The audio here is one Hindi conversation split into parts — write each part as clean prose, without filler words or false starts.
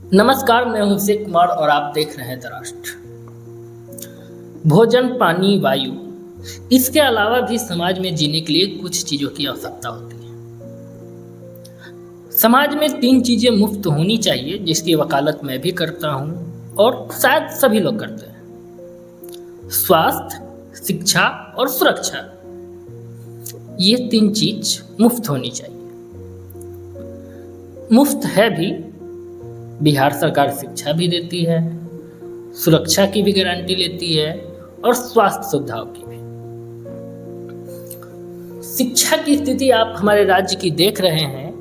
नमस्कार, मैं हूं शिव कुमार और आप देख रहे हैं द राष्ट्र। भोजन, पानी, वायु, इसके अलावा भी समाज में जीने के लिए कुछ चीज़ों की आवश्यकता होती है। समाज में 3 चीज़ें मुफ्त होनी चाहिए, जिसकी वकालत मैं भी करता हूँ और शायद सभी लोग करते हैं। स्वास्थ्य, शिक्षा और सुरक्षा, ये 3 चीज़ मुफ्त होनी चाहिए। मुफ्त है भी, बिहार सरकार शिक्षा भी देती है, सुरक्षा की भी गारंटी लेती है और स्वास्थ्य सुविधाओं की भी। शिक्षा की स्थिति आप हमारे राज्य की देख रहे हैं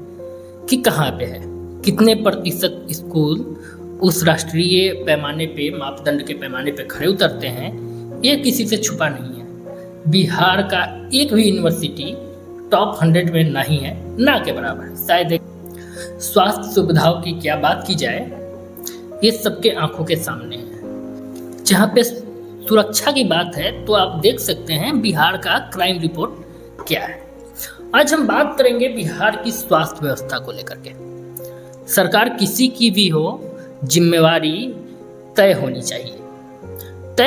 कि कहाँ पे है, कितने प्रतिशत स्कूल उस राष्ट्रीय पैमाने पे, मापदंड के पैमाने पे खड़े उतरते हैं, ये किसी से छुपा नहीं है। बिहार का एक भी यूनिवर्सिटी टॉप 100 में नहीं है, ना के बराबर है शायद। स्वास्थ्य सुविधाओं की क्या बात की जाए, ये सबके आंखों के सामने है। जहाँ पे सुरक्षा की बात है तो आप देख सकते हैं बिहार का क्राइम रिपोर्ट क्या है। आज हम बात करेंगे बिहार की स्वास्थ्य व्यवस्था को लेकर के। सरकार किसी की भी हो, जिम्मेवारी तय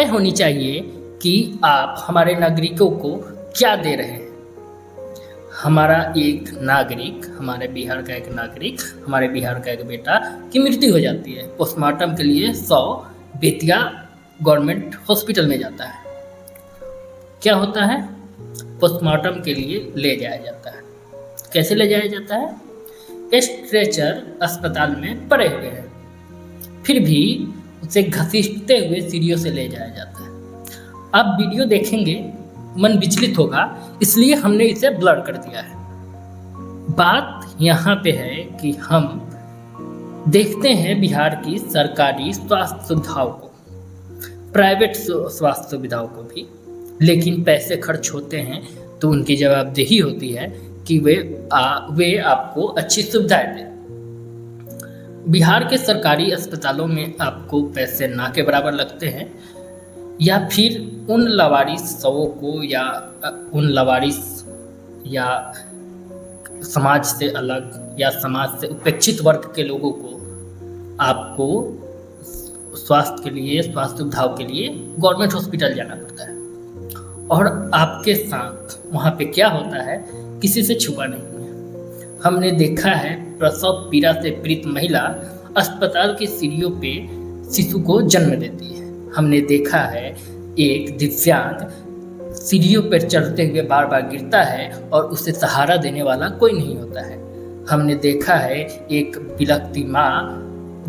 होनी चाहिए कि आप हमारे नागरिकों को क्या दे रहे हैं। हमारे बिहार का एक नागरिक, हमारे बिहार का एक बेटा की मृत्यु हो जाती है, पोस्टमार्टम के लिए 100 बेतिया गवर्नमेंट हॉस्पिटल में जाता है। क्या होता है? पोस्टमार्टम के लिए ले जाया जाता है। कैसे ले जाया जाता है? स्ट्रेचर अस्पताल में पड़े हुए हैं, फिर भी उसे घसीटते हुए सीढ़ियों से ले जाया जाता है। आप वीडियो देखेंगे, मन विचलित होगा, इसलिए हमने इसे ब्लर कर दिया है। बात यहाँ पे है कि हम देखते हैं बिहार की सरकारी स्वास्थ्य सुविधाओं को, प्राइवेट स्वास्थ्य सुविधाओं को भी, लेकिन पैसे खर्च होते हैं तो उनकी जवाबदेही होती है कि वे आपको अच्छी सुविधाएं दें। बिहार के सरकारी अस्पतालों में आपको पैसे ना के बराबर लगते हैं, या फिर उन लावारिस शवों को या समाज से अलग या समाज से उपेक्षित वर्ग के लोगों को आपको स्वास्थ्य सुविधाओं के लिए गवर्नमेंट हॉस्पिटल जाना पड़ता है। और आपके साथ वहाँ पे क्या होता है, किसी से छुपा नहीं है। हमने देखा है प्रसव पीड़ा से पीड़ित महिला अस्पताल की सीढ़ियों पे शिशु को जन्म देती है। हमने देखा है एक दिव्यांग सीढ़ियों पर चढ़ते हुए बार बार गिरता है और उसे सहारा देने वाला कोई नहीं होता है। हमने देखा है एक बिलखती माँ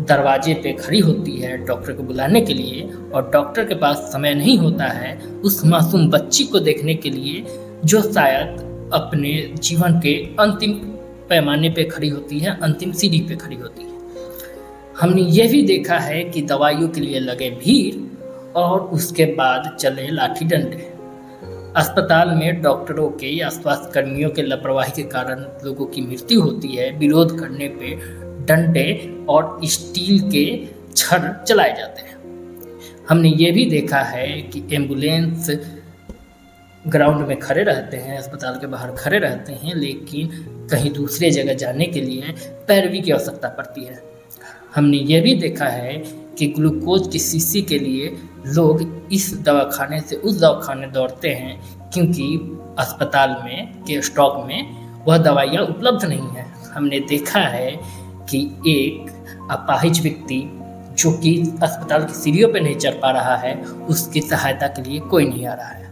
दरवाजे पे खड़ी होती है डॉक्टर को बुलाने के लिए, और डॉक्टर के पास समय नहीं होता है उस मासूम बच्ची को देखने के लिए, जो शायद अपने जीवन के अंतिम पैमाने पे खड़ी होती है, अंतिम सीढ़ी पे खड़ी होती है। हमने ये भी देखा है कि दवाइयों के लिए लगे भीड़ और उसके बाद चले लाठी डंडे। अस्पताल में डॉक्टरों के या स्वास्थ्य कर्मियों के लापरवाही के कारण लोगों की मृत्यु होती है। विरोध करने पे डंडे और स्टील के छड़ चलाए जाते हैं। हमने ये भी देखा है कि एम्बुलेंस ग्राउंड में खड़े रहते हैं, अस्पताल के बाहर खड़े रहते हैं, लेकिन कहीं दूसरे जगह जाने के लिए पैरवी की आवश्यकता पड़ती है। हमने ये भी देखा है कि ग्लूकोज की शीशी के लिए लोग इस दवाखाने से उस दवाखाने दौड़ते हैं, क्योंकि अस्पताल में के स्टॉक में वह दवाइयाँ उपलब्ध नहीं है। हमने देखा है कि एक अपाहिज व्यक्ति जो कि अस्पताल की सीढ़ियों पर नहीं चढ़ पा रहा है, उसकी सहायता के लिए कोई नहीं आ रहा है।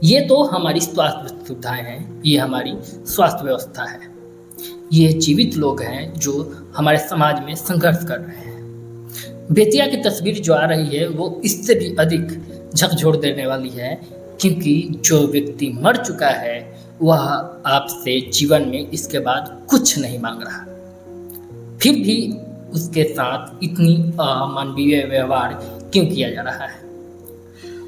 ये तो हमारी स्वास्थ्य सुविधाएं हैं, ये हमारी स्वास्थ्य व्यवस्था है। ये जीवित लोग हैं जो हमारे समाज में संघर्ष कर रहे हैं। बेतिया की तस्वीर जो आ रही है वो इससे भी अधिक झकझोर देने वाली है, क्योंकि जो व्यक्ति मर चुका है वह आपसे जीवन में इसके बाद कुछ नहीं मांग रहा, फिर भी उसके साथ इतनी अमानवीय व्यवहार क्यों किया जा रहा है।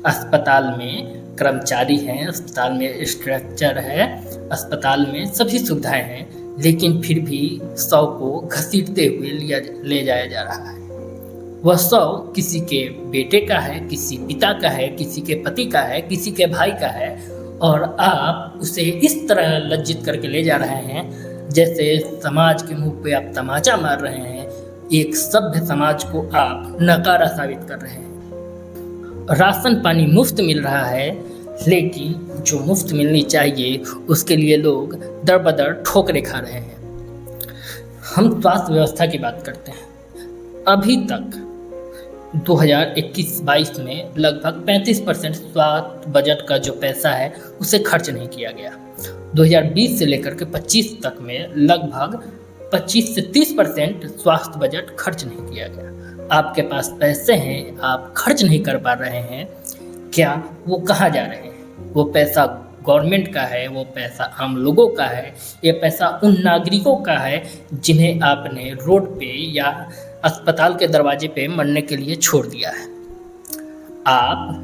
अस्पताल में कर्मचारी हैं, अस्पताल में स्ट्रक्चर है, अस्पताल में सभी सुविधाएं हैं, लेकिन फिर भी शव को घसीटते हुए ले जाया जा रहा है। वह शव किसी के बेटे का है, किसी पिता का है, किसी के पति का है, किसी के भाई का है, और आप उसे इस तरह लज्जित करके ले जा रहे हैं जैसे समाज के मुंह पे आप तमाचा मार रहे हैं। एक सभ्य समाज को आप नकारा साबित कर रहे हैं। राशन पानी मुफ्त मिल रहा है, लेकिन जो मुफ्त मिलनी चाहिए उसके लिए लोग दर बदर ठोकरें खा रहे हैं। हम स्वास्थ्य व्यवस्था की बात करते हैं। अभी तक 2021-22 में लगभग 35% स्वास्थ्य बजट का जो पैसा है उसे खर्च नहीं किया गया। 2020 से लेकर के 25 तक में लगभग 25 से 30% स्वास्थ्य बजट खर्च नहीं किया गया। आपके पास पैसे हैं, आप खर्च नहीं कर पा रहे हैं, क्या वो कहाँ जा रहे हैं? वो पैसा गवर्नमेंट का है, वो पैसा आम लोगों का है, ये पैसा उन नागरिकों का है जिन्हें आपने रोड पे या अस्पताल के दरवाजे पे मरने के लिए छोड़ दिया है। आप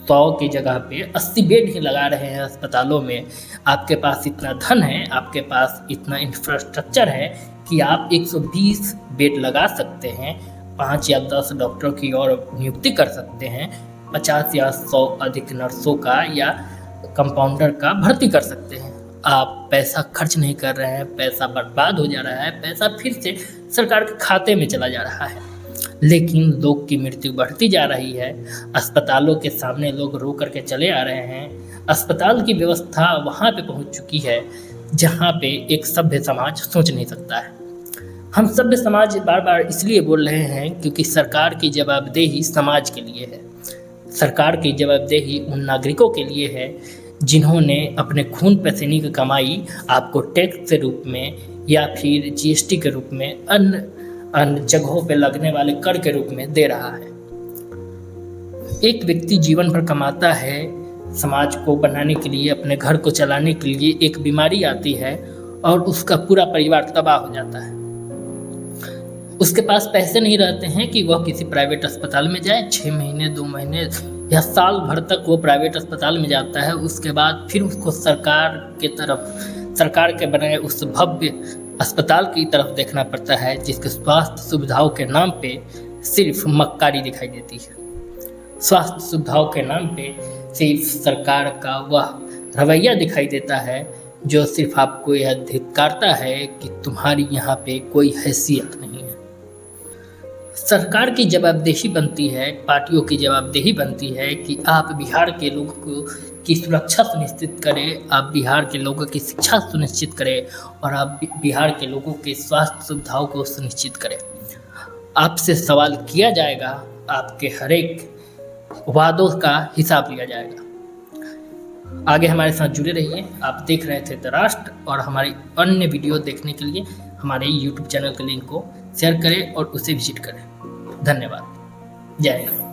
100 की जगह पे 80 बेड ही लगा रहे हैं अस्पतालों में। आपके पास इतना धन है, आपके पास इतना इंफ्रास्ट्रक्चर है कि आप 120 बेड लगा सकते हैं, 5 या 10 डॉक्टरों की और नियुक्ति कर सकते हैं, 50 या 100 अधिक नर्सों का या कंपाउंडर का भर्ती कर सकते हैं। आप पैसा खर्च नहीं कर रहे हैं, पैसा बर्बाद हो जा रहा है, पैसा फिर से सरकार के खाते में चला जा रहा है, लेकिन लोग की मृत्यु बढ़ती जा रही है। अस्पतालों के सामने लोग रो करके चले आ रहे हैं। अस्पताल की व्यवस्था वहाँ पे पहुँच चुकी है जहाँ पे एक सभ्य समाज सोच नहीं सकता है। हम सभ्य समाज बार बार इसलिए बोल रहे हैं क्योंकि सरकार की जवाबदेही समाज के लिए है। सरकार की जवाबदेही उन नागरिकों के लिए है जिन्होंने अपने खून पसीने की कमाई आपको टैक्स के रूप में या फिर जीएसटी के रूप में अन्य जगहों पे लगने वाले कर के रूप में दे रहा है। एक व्यक्ति जीवन भर कमाता है समाज को बनाने के लिए, अपने घर को चलाने के लिए, एक बीमारी आती है और उसका पूरा परिवार तबाह हो जाता है। उसके पास पैसे नहीं रहते हैं कि वह किसी प्राइवेट अस्पताल में जाए। 6 महीने 2 महीने या साल भर तक वो प्राइवेट अस्पताल में जाता है। उसके बाद फिर उसको सरकार के बनाए उस भव्य अस्पताल की तरफ देखना पड़ता है जिसके स्वास्थ्य सुविधाओं के नाम पे सिर्फ मक्कारी दिखाई देती है। स्वास्थ्य सुविधाओं के नाम पे सिर्फ सरकार का वह रवैया दिखाई देता है जो सिर्फ आपको यह धिक्कारता है कि तुम्हारी यहाँ पे कोई हैसियत नहीं है। सरकार की जवाबदेही बनती है, पार्टियों की जवाबदेही बनती है कि आप बिहार के लोगों की सुरक्षा सुनिश्चित करें, आप बिहार के लोगों की शिक्षा सुनिश्चित करें और आप बिहार के लोगों के स्वास्थ्य सुविधाओं को सुनिश्चित करें। आपसे सवाल किया जाएगा, आपके हर एक वादों का हिसाब लिया जाएगा। आगे हमारे साथ जुड़े रहिए। आप देख रहे थे द राष्ट्र, और हमारी अन्य वीडियो देखने के लिए हमारे YouTube चैनल के लिंक को शेयर करें और उसे विजिट करें। धन्यवाद। जय हिंद।